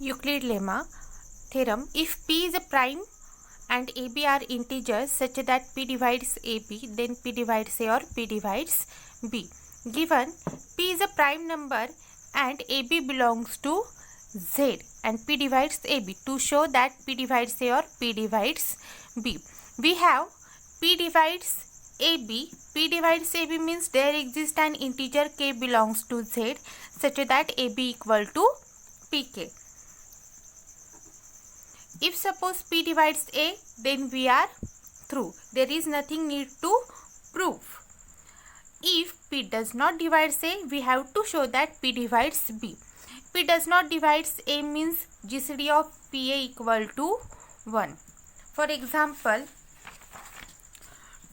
Euclid lemma theorem. If P is a prime and AB are integers such that P divides AB, then P divides A or P divides B. Given P is a prime number and AB belongs to Z and P divides AB, to show that P divides A or P divides B, we have P divides AB. P divides AB means there exists an integer K belongs to Z such that AB equal to PK. If suppose P divides A, then we are through. There is nothing need to prove. If P does not divide A, we have to show that P divides B. P does not divide A means GCD of PA equal to 1. For example,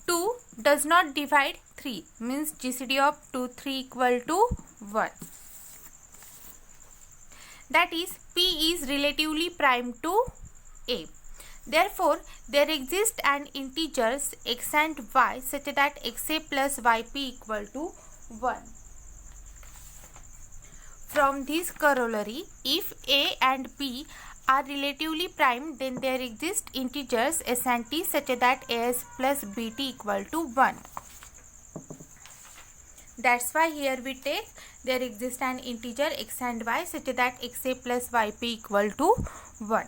2 does not divide 3 means GCD of 2, 3 equal to 1. That is, P is relatively prime to A. Therefore, there exists an integers x and y such that xa plus yp equal to 1. From this corollary, if A and B are relatively prime, then there exist integers s and t such that as plus bt equal to 1. That's why here we take there exists an integer x and y such that xa plus yp equal to 1.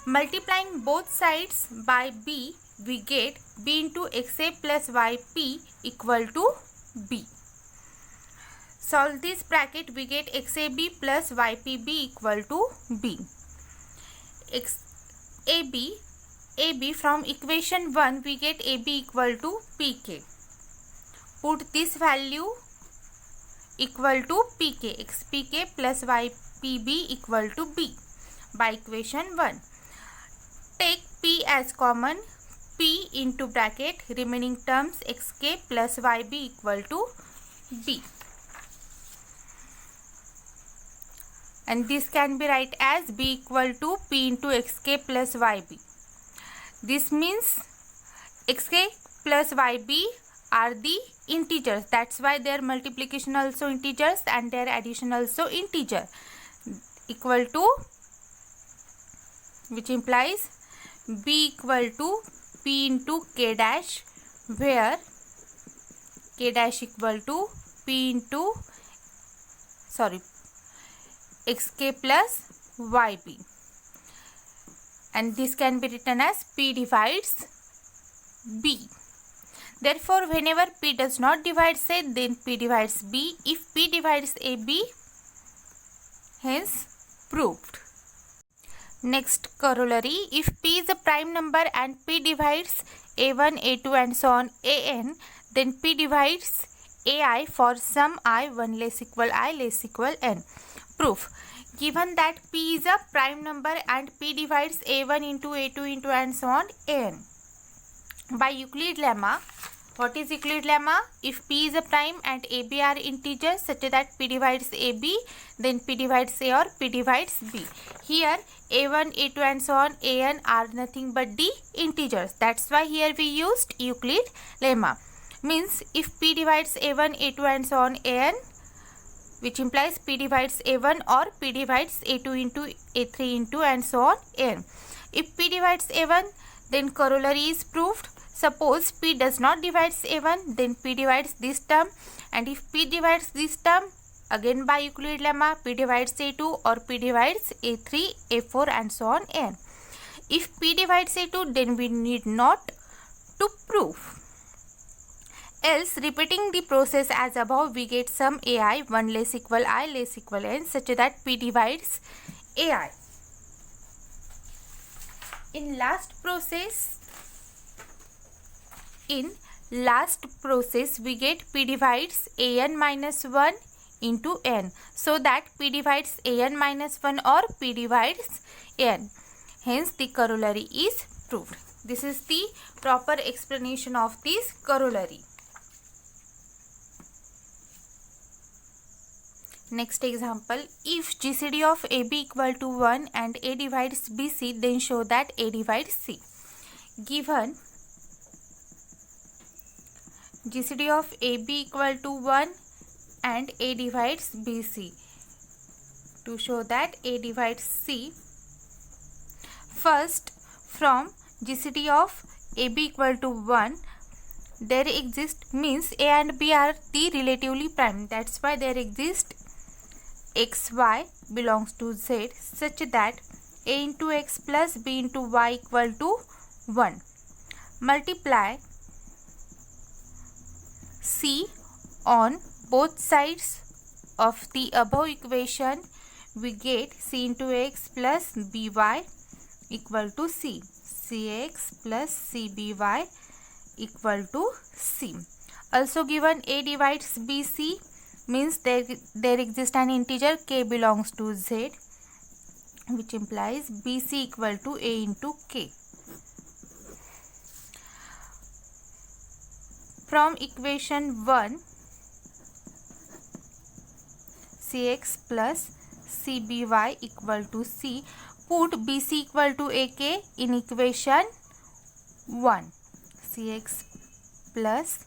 Multiplying both sides by b, we get b into xa plus yp equal to b. Solve this bracket, we get xab plus ypb equal to b. AB from equation 1 we get AB equal to PK. Put this value equal to PK, xPK plus ypb equal to B by equation 1. Take P as common, P into bracket, remaining terms xk plus yb equal to B. And this can be write as B equal to P into xk plus yb. This means xk plus yb are the integers. That's why their multiplication also integers and their addition also integer, equal to, which implies B equal to P into k dash, where k dash equal to P into xk plus yb, and this can be written as P divides B. Therefore, whenever P does not divide A, then P divides B. If P divides AB, hence proved. Next corollary, if P is a prime number and P divides A1, A2 and so on An, then P divides Ai for some I 1 less equal I less equal n. Proof. Given that P is a prime number and P divides A1 into A2 into and so on An. By Euclid lemma, what is Euclid lemma? If P is a prime and AB are integers such that P divides AB, then P divides A or P divides B. Here A1, A2 and so on An are nothing but the integers. That's why here we used Euclid lemma. Means if P divides A1, A2 and so on An, which implies P divides A1 or P divides A2 into A3 into and so on N. If P divides A1, then corollary is proved. Suppose P does not divide A1, then P divides this term, and if P divides this term, again by Euclid lemma, P divides A2 or P divides A3, A4 and so on N. If P divides A2, then we need not to prove. Else, repeating the process as above, we get some Ai 1 less equal I less equal n such that P divides Ai. In last process, we get P divides An minus 1 into n, so that P divides An minus 1 or P divides n. Hence, the corollary is proved. This is the proper explanation of this corollary. Next example, if GCD of AB equal to 1 and A divides BC, then show that A divides C. Given GCD of AB equal to 1 and A divides BC, To show that A divides C, first from GCD of AB equal to 1, there exists, means A and B are the relatively prime, that's why there exists xy belongs to z such that A into x plus B into y equal to 1. Multiply C on both sides of the above equation, we get C into x plus by equal to C. Cx plus cby equal to C. Also given A divides BC, means there exists an integer k belongs to z, which implies BC equal to A into k. From equation 1, Cx plus Cby equal to C, put BC equal to AK in equation 1. Cx plus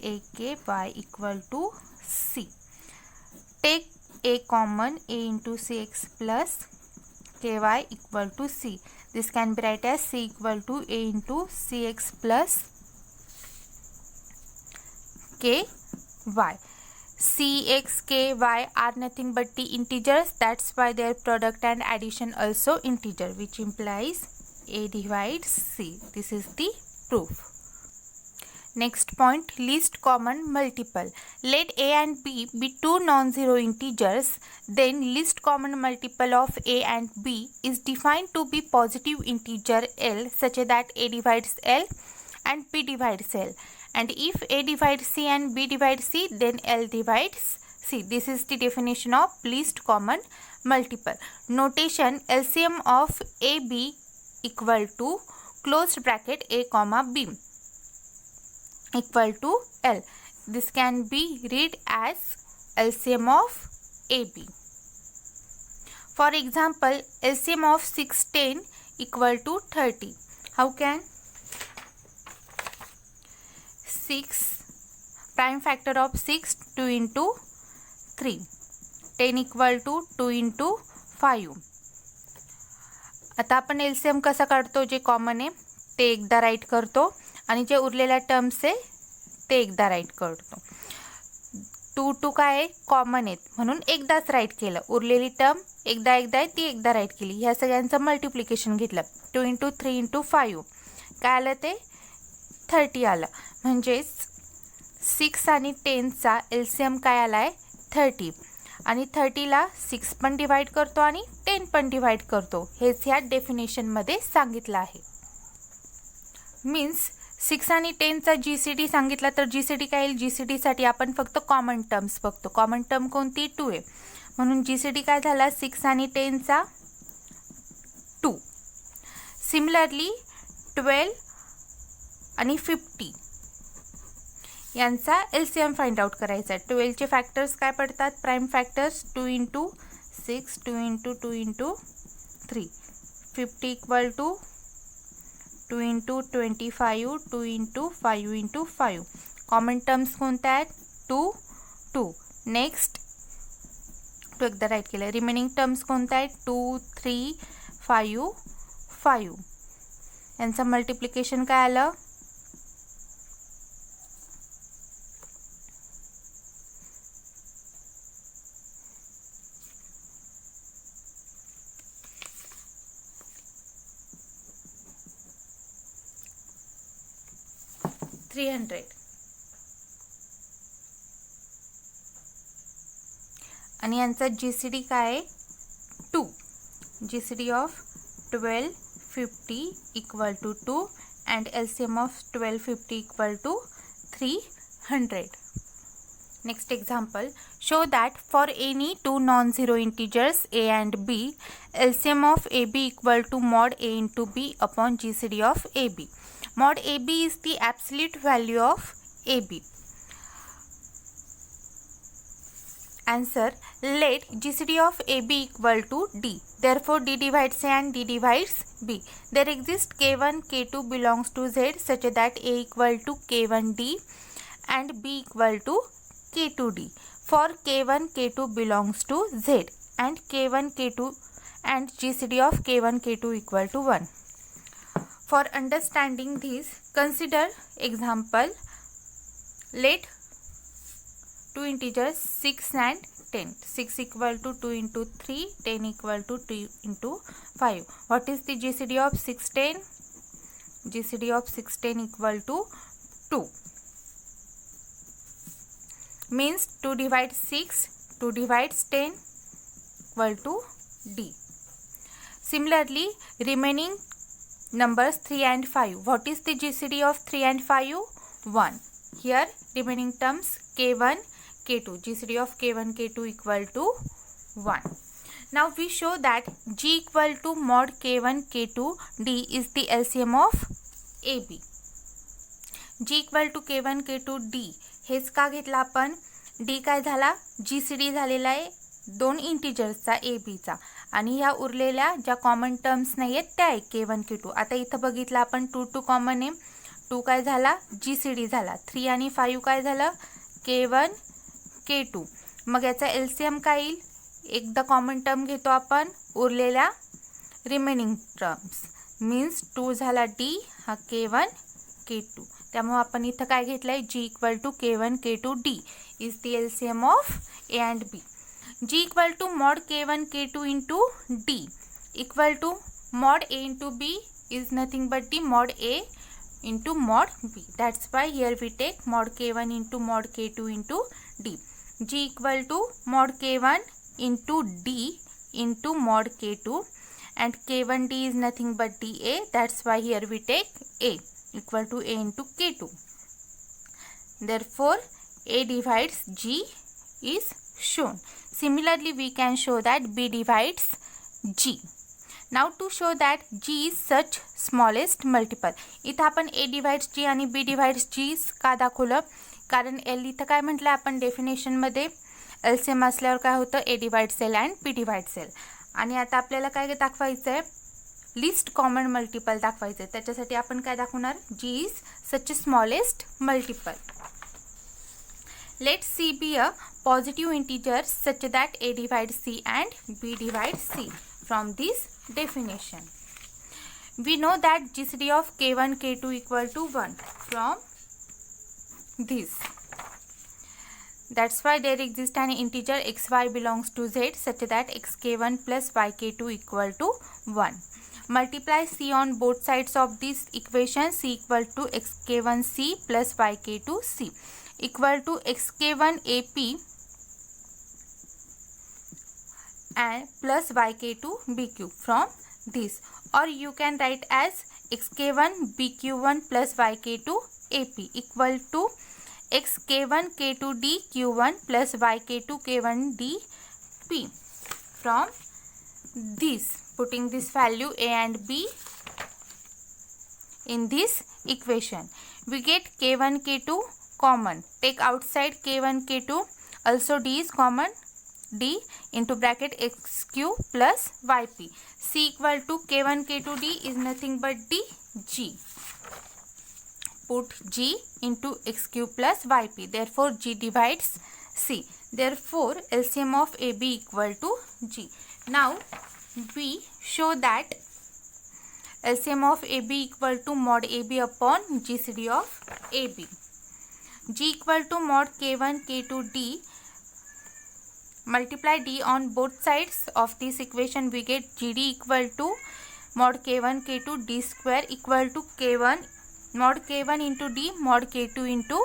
AKY equal to C. Take A common, A into Cx plus KY equal to C. This can be written as C equal to A into Cx plus KY. Cx, Ky are nothing but the integers, that's why their product and addition also integer, which implies A divides C. This is the proof. Next point, least common multiple. Let A and B be two non-zero integers, then least common multiple of A and B is defined to be positive integer L such that A divides L and B divides L. And if A divides C and B divides C, then L divides C. This is the definition of least common multiple. Notation, LCM of AB equal to closed bracket A comma B equal to L. This can be read as LCM of AB. For example, LCM of 610 equal to 30. How can? 6 prime factor of 6 2 into 3, 10 equal to 2 into 5. आता आपण LCM कसा काढतो, जे common आहे ते एकदा right करतो आणि जे उरलेल्या टर्म्स आहे ते एकदा राईट करतो. 2 काय आहे, कॉमन आहेत म्हणून एकदाच राईट केलं. उरलेली टर्म एकदा आहे ती एकदा राईट केली. ह्या सगळ्यांचं मल्टिप्लिकेशन घेतलं. 2 into 3 into 5 काय आलं, ते 30 आलं. म्हणजेच 6 आणि 10चा LCM काय आला आहे, 30. आणि 30ला 6 पण डिवाइड करतो आणि 10 पण डिवाइड करतो. हेच ह्या डेफिनेशनमध्ये सांगितलं आहे. मीन्स 6 आणि 10चा GCD सांगितला तर GCD काय येईल, GCDसाठी आपण फक्त कॉमन टर्म्स बघतो. कॉमन टर्म कोणती, 2 आहे. म्हणून GCD काय झाला, 6 आणि 10चा 2. सिमिलरली 12 आणि 50 यांचा LCM फाइंड आउट करायचा आहे. 12चे फॅक्टर्स काय पडतात, prime factors 2 into 6, 2 into 2 into 3. 50 equal to 2 into 25, 2 into 5 into 5. Common terms कोणत्या आहेत, 2, 2. नेक्स्ट 2 एकदा राईट केलं. रिमेनिंग टर्म्स कोणत्या आहेत, 2, 3, 5, 5. यांचं मल्टिप्लिकेशन काय आलं, 300. आणि यांचा GCD काय आहे, 2. GCD of 12, 50 equal to 2 and LCM of 12, 50 equal to 300. Next example, show that for any two non-zero integers A and B, LCM of AB equal to mod A into B upon GCD of AB. Mod AB is the absolute value of AB. Answer, let GCD of AB equal to D. Therefore, D divides A and D divides B. There exists K1, K2 belongs to Z such that A equal to K1D and B equal to K2D. For K1, K2 belongs to Z, and K1 K2 and GCD of K1 K2 equal to 1. For understanding this, consider example. Let two integers 6 and 10. 6 equal to 2 into 3, 10 equal to 2 into 5. What is the GCD of 6, 10? GCD of 6, 10 equal to 2. Means 2 divides 6, 2 divides 10 equal to D. Similarly, remaining numbers 3 and 5. What is the GCD of 3 and 5? 1. Here remaining terms K1, K2. GCD of K1, K2 equal to 1. Now we show that G equal to mod K1, K2 D is the LCM of AB. G equal to K1, K2 D हेच का घेतला आपण. D काय झाला, GCD झालेला आहे दोन इंटिजर्सचा ABचा आणि ह्या उरलेल्या ज्या कॉमन टर्म्स नाही आहेत त्या आहे K1, K2. आता इथं बघितलं आपण 2 कॉमन आहे. 2 काय झाला, GCD झाला. 3 आणि 5 काय झालं, K1, K2. मग याचा LCM काय येईल, एकदा कॉमन टर्म घेतो आपण उरलेल्या रिमेनिंग टर्म्स. मीन्स 2 झाला D हा K1, K2. त्यामुळे आपण इथं काय घेतलंय, G equal to K1, K2 D is the LCM of A and B. G equal to mod K1, K2 into D equal to mod A into B is nothing but the mod A into mod B. That's why here we take mod K1 into mod K2 into D. G equal to mod K1 into D into mod K2 and K1D is nothing but DA. That's why here we take A equal to A into K2. Therefore, A divides G is shown. Similarly, we can show that B divides G. Now to show that G is such smallest multiple. इथं आपण A divides G आणि B divides G का दाखवलं, कारण L इथं काय म्हटलं आपण डेफिनेशनमध्ये LCM असल्यावर काय होतं, A divides L and B divides L. आणि आता आपल्याला काय दाखवायचं आहे, लिस्ट कॉमन मल्टिपल दाखवायचं आहे. त्याच्यासाठी आपण काय दाखवणार, G is such a smallest multiple. Let C be a positive integer such that A divides C and B divides C. From this definition, we know that GCD of K1, K2 equal to 1 from this. That's why there exists an integer xy belongs to Z such that xk1 plus yk2 equal to 1. Multiply C on both sides of this equation. C equal to xk1C plus yk2C equal to xk1 AP and plus yk2 BQ from this, or you can write as xk1 BQ1 plus yk2 AP equal to xk1 K2 D Q1 plus yk2 K1 D P. From this, putting this value A and B in this equation, we get K1 K2 common. Take outside K1 K2, also D is common. D into bracket xq plus yp. C equal to K1 K2 D is nothing but D G. Put G into xq plus yp. Therefore, G divides C. Therefore, LCM of AB equal to G. Now, we show that LCM of AB equal to mod AB upon GCD of AB. G equal to mod K1 K2 D. Multiply D on both sides of this equation, we get GD equal to mod K1 K2 D square equal to K1 mod K1 into D mod K2 into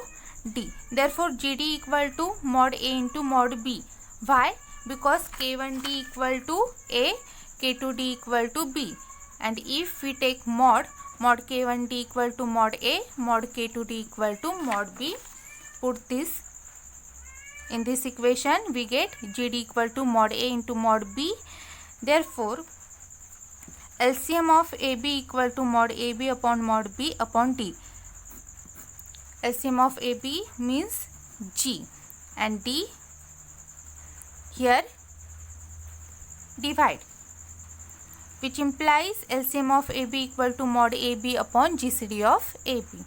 D. Therefore, GD equal to mod A into mod B. Why? Because K1D equal to A, K2D equal to B. And if we take mod K1D equal to mod A, mod K2D equal to mod B, put this in this equation, we get GD equal to mod A into mod B. Therefore, LCM of AB equal to mod AB upon mod B upon D. LCM of AB means G and D here divide, which implies LCM of AB equal to mod AB upon GCD of AB.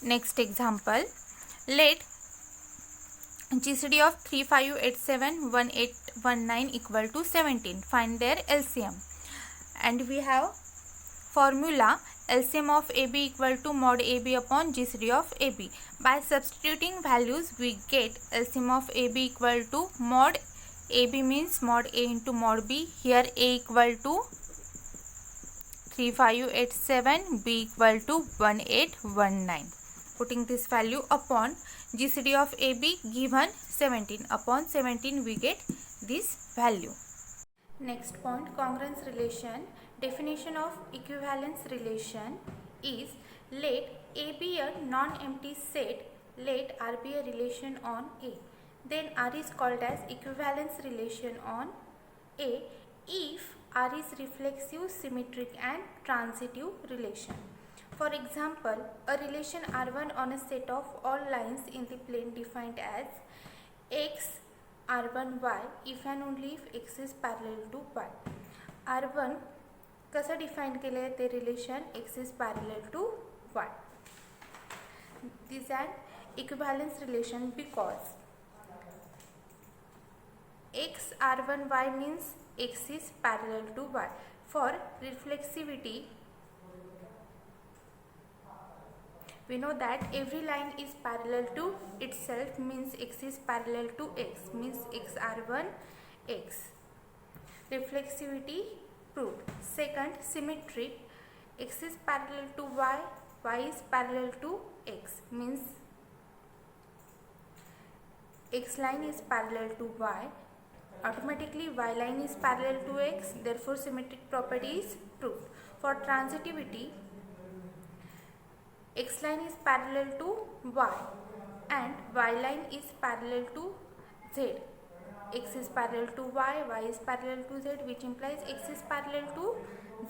Next example, let GCD of 35871819 equal to 17. Find their LCM. And we have formula LCM of AB equal to mod AB upon GCD of AB. By substituting values we get LCM of AB equal to mod AB means mod A into mod B. Here A equal to 3587, B equal to 1819. Putting this value upon GCD of AB given 17. Upon 17 we get this value. Next point, congruence relation. Definition of equivalence relation is let A be a non-empty set, let R be a relation on A. Then R is called as equivalence relation on A if R is reflexive, symmetric and transitive relation. For example, a relation R1 on a set of all lines in the plane defined as X R1y if and only if X is parallel to Y. R1 कसं define केलं आहे ते relation X is parallel to Y. This is an equivalence relation because X R1y means X is parallel to Y. For reflexivity, we know that every line is parallel to itself means X is parallel to X means X R1 X. Reflexivity proved. Second, symmetric. X is parallel to Y, Y is parallel to X means X line is parallel to Y. Automatically Y line is parallel to X, therefore symmetric property is proved. For transitivity, X line is parallel to Y and Y line is parallel to Z. X is parallel to Y, Y is parallel to Z, which implies X is parallel to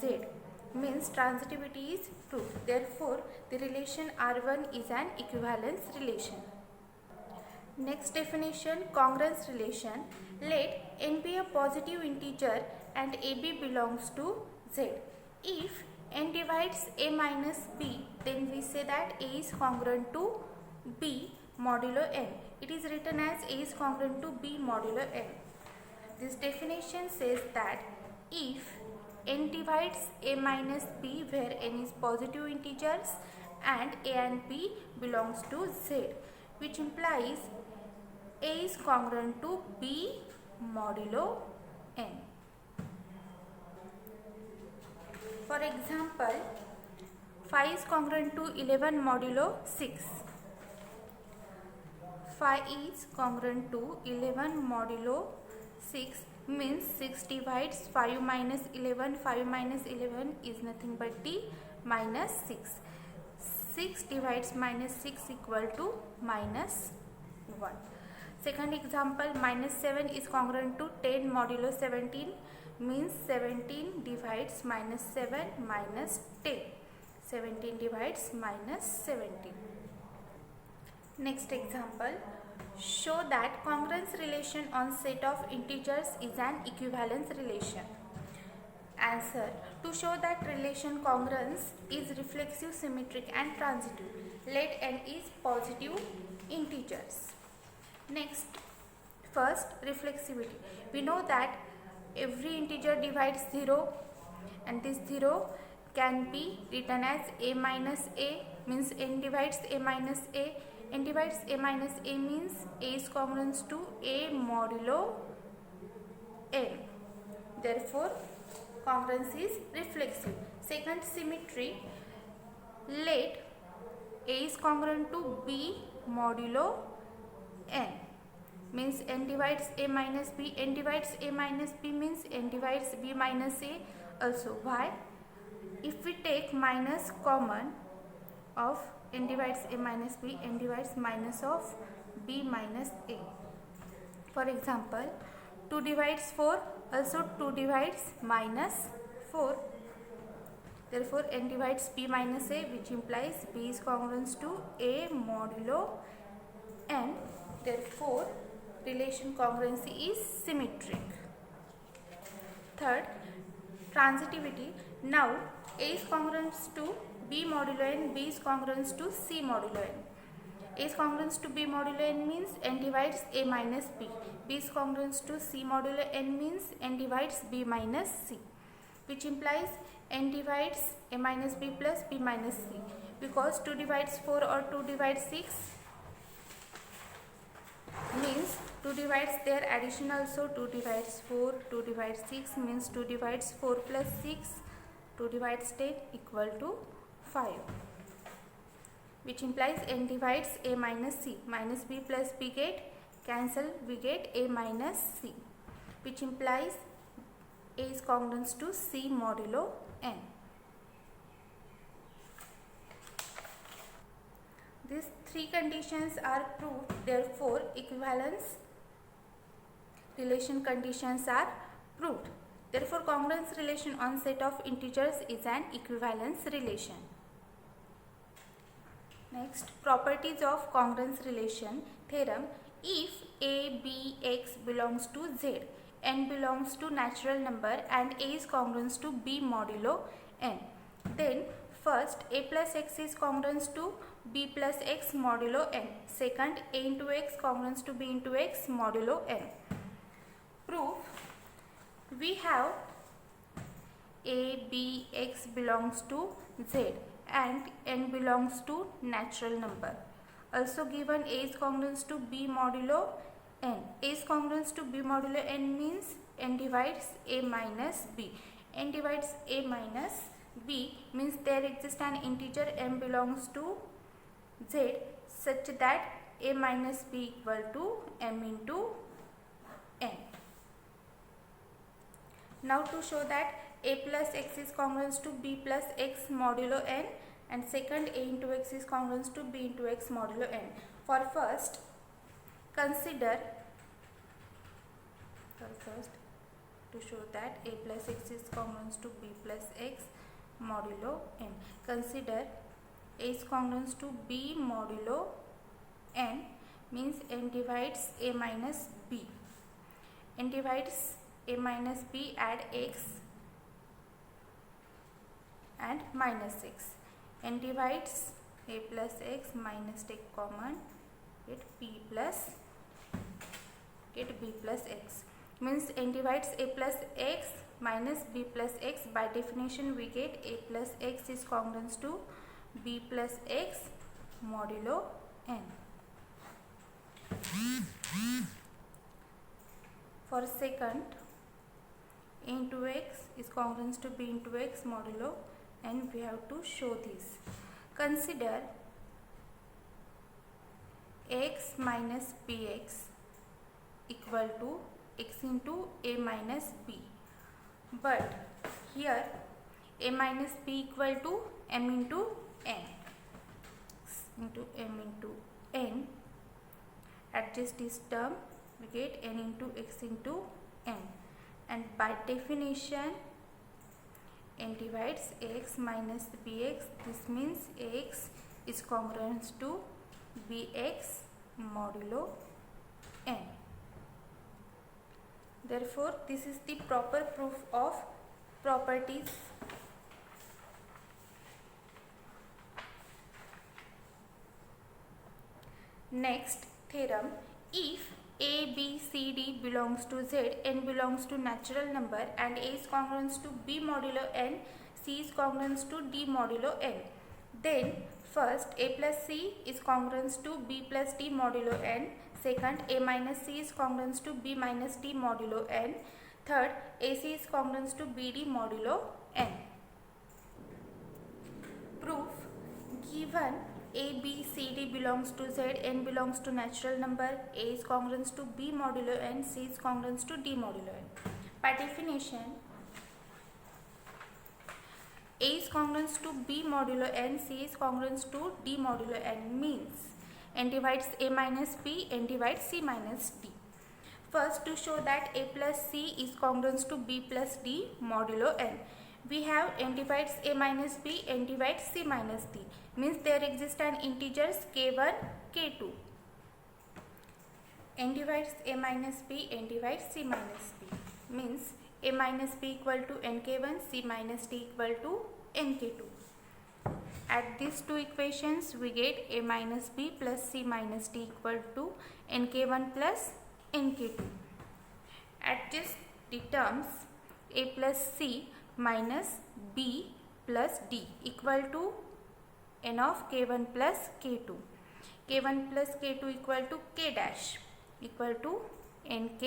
Z means transitivity is proved. Therefore, the relation R1 is an equivalence relation. Next definition, congruence relation. Let n be a positive integer and AB belongs to Z. If n divides A minus B, then we say that A is congruent to B modulo n. It is written as A is congruent to B modulo n. This definition says that if n divides A minus B where n is positive integers and A and B belongs to Z, which implies A is congruent to B modulo n. For example, 5 is congruent to 11 modulo 6. 5 is congruent to 11 modulo 6 means 6 divides 5 minus 11. 5 minus 11 is nothing but the minus 6. 6 divides minus 6 equal to minus 1. Second example, minus 7 is congruent to 10 modulo 17 means 17 divides minus 7 minus 10. 17 divides minus 17. Next example, show that congruence relation on set of integers is an equivalence relation. Answer, to show that relation congruence is reflexive, symmetric and transitive, let n is positive integers. Next, first, reflexivity. We know that every integer divides 0 and this 0 can be written as A minus A means n divides A minus A. N divides A minus A means A is congruent to A modulo n. Therefore, congruence is reflexive. Second, symmetry. Let A is congruent to B modulo n means n divides A minus B. N divides A minus B means n divides B minus A also. Why? If we take minus common of n divides A minus B, n divides minus of B minus A. For example, 2 divides 4, also 2 divides minus 4. Therefore, n divides B minus A, which implies B is congruent to A modulo n. Therefore, relation congruency is symmetric. Third, transitivity. Now, A is congruent to B modulo n, B is congruent to C modulo n. A is congruent to B modulo n means n divides A minus B. B is congruent to C modulo n means n divides B minus C, which implies n divides A minus B plus B minus C, because 2 divides 4 or 2 divides 6 means 2 divides their addition also. 2 divides 4, 2 divides 6 means 2 divides 4 plus 6, 2 divides 10 equal to 5, which implies n divides A minus C. Minus B plus B get cancel, we get A minus C, which implies A is congruent to C modulo n. These three conditions are proved, therefore equivalence relation conditions are proved. Therefore congruence relation on set of integers is an equivalence relation. Next, properties of congruence relation theorem. If A, B, X belongs to Z, n belongs to natural number and A is congruent to B modulo n, then first A plus X is congruent to B plus X modulo n. Second, A into X congruent to B into X modulo n. Proof. We have A, B, X belongs to Z and n belongs to natural number. Also given A is congruent to B modulo n. A is congruent to B modulo n means n divides A minus B. n divides A minus B means there exists an integer m belongs to Z such that A minus B equal to m into n. Now to show that A plus X is congruent to B plus X modulo n, and second A into X is congruent to B into X modulo n. For first, consider to show that A plus X is congruent to B plus X modulo n. Consider A is congruent to B modulo n means n divides A minus B. n divides A minus B, add X and minus X. n divides A plus X minus take common, get B plus X means n divides A plus X minus B plus X. By definition we get A plus X is congruent to B plus X modulo n. For second, A into X is congruent to B into X modulo n. We have to show this. Consider X minus Bx equal to X into A minus B, but here A minus B equal to m into n. X into m into n. Adjust this term, we get n into X into n, and by definition n divides Ax minus Bx. This means Ax is congruent to Bx modulo n. Therefore this is the proper proof of properties. Next theorem. If A, B, C, D belongs to Z, n belongs to natural number and A is congruent to B modulo n, C is congruent to D modulo n, then first A plus C is congruent to B plus D modulo n. Second, A minus C is congruent to B minus D modulo n. Third, AC is congruent to BD modulo n. Proof. Given A, B, C, D belongs to Z, n belongs to natural number, A is congruent to B modulo n, C is congruent to D modulo n. By definition, A is congruent to B modulo n, C is congruent to D modulo n means n divides A minus B, n divides C minus D. First, to show that A plus C is congruent to B plus D modulo n, we have n divides A minus B, n divides C minus D, means there exist an integers k1, k2. n divides A minus B, n divides C minus D, means A minus B equal to nk1, C minus D equal to nk2. At these two equations we get a minus b plus c minus d equal to nk1 plus nk2. Adjust the terms a plus c minus b plus d equal to n of k1 plus k2. k1 plus k2 equal to k dash equal to nk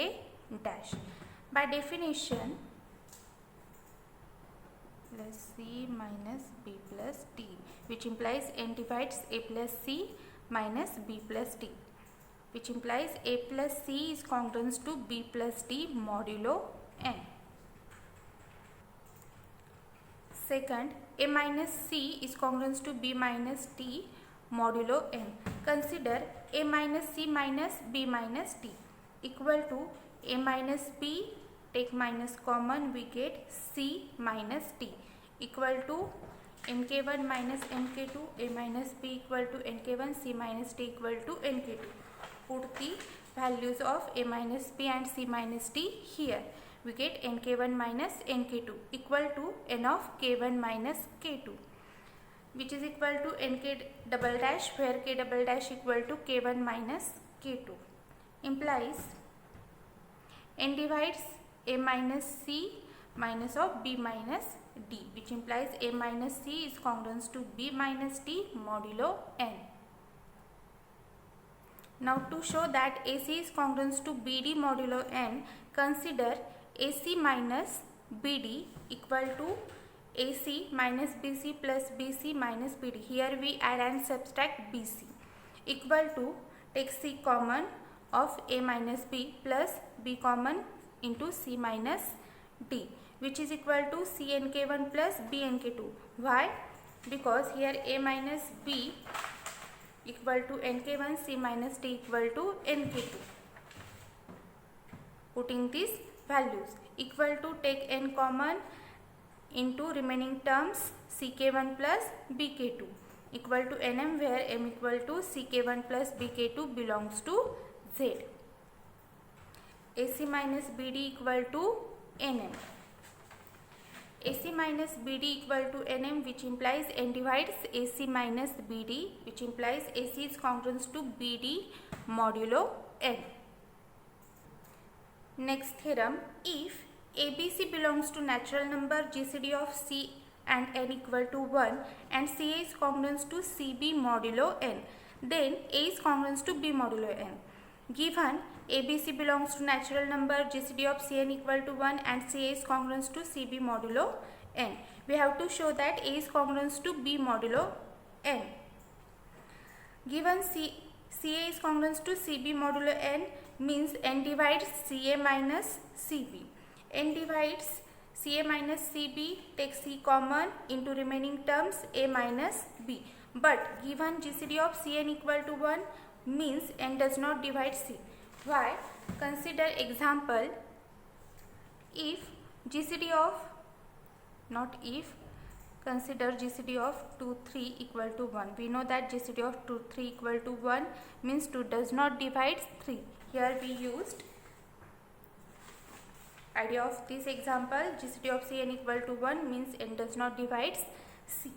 dash. By definition, plus c minus b plus d, which implies n divides a plus c minus b plus d, which implies a plus c is congruent to b plus d modulo n. Second, a minus c is congruent to b minus d modulo n. Consider a minus c minus b minus d equal to a minus b, take minus common, we get c minus d equal to nk1 minus nk2, a minus b equal to nk1, c minus d equal to nk2. Put the values of a minus b and c minus d here. We get nk1 minus nk2 equal to n of k1 minus k2, which is equal to nk double dash, where k double dash equal to k1 minus k2, implies n divides a minus c minus of b minus d, which implies a minus c is congruent to b minus d modulo n. Now to show that AC is congruent to BD modulo n, consider AC minus BD equal to AC minus BC plus BC minus BD. Here we add and subtract BC equal to, take C common of A minus B plus B common into C minus D, which is equal to C nk1 plus B nk2. Why? Because here A minus B equal to nk1, C minus D equal to nk2. Putting these values equal to, take n common into remaining terms ck1 plus bk2 equal to nm, where m equal to ck1 plus bk2 belongs to z. AC minus BD equal to nm. AC minus BD equal to nm, which implies n divides AC minus BD, which implies AC is congruent to BD modulo n. Next theorem, if ABC belongs to natural number GCD of C and n equal to 1 and CA is congruent to CB modulo n, then A is congruent to B modulo n. Given ABC belongs to natural number GCD of Cn equal to 1 and CA is congruent to CB modulo n, we have to show that A is congruent to B modulo n. Given CA is congruent to CB modulo n means n divides CA minus CB. n divides CA minus CB, take C common into remaining terms A minus B. But given GCD of Cn equal to 1 means n does not divide C. Why? Consider example, if GCD of, not if, consider GCD of 2, 3 equal to 1. We know that GCD of 2, 3 equal to 1 means 2 does not divide 3. Here we used idea of this example, GCD of Cn equal to 1 means n does not divide C.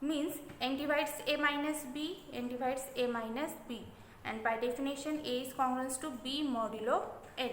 Means n divides A minus B, n divides A minus B. And by definition A is congruent to B modulo n.